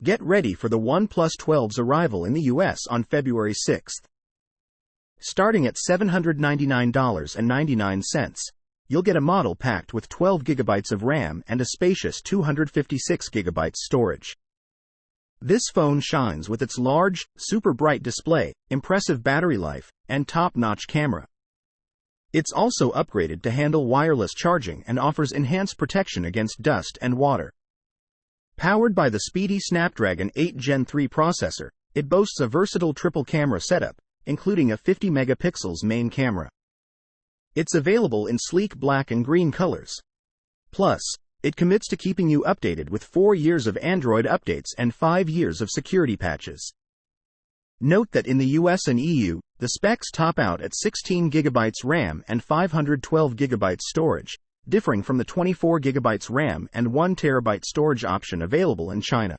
Get ready for the OnePlus 12's arrival in the US on February 6. Starting at $799.99, you'll get a model packed with 12 GB of RAM and a spacious 256 GB storage. This phone shines with its large, super bright display, impressive battery life, and top-notch camera. It's also upgraded to handle wireless charging and offers enhanced protection against dust and water. Powered by the speedy Snapdragon 8 Gen 3 processor, it boasts a versatile triple-camera setup, including a 50 megapixels main camera. It's available in sleek black and green colors. Plus, it commits to keeping you updated with 4 years of Android updates and 5 years of security patches. Note that in the US and EU, the specs top out at 16 GB RAM and 512 GB storage, differing from the 24 GB RAM and 1 TB storage option available in China.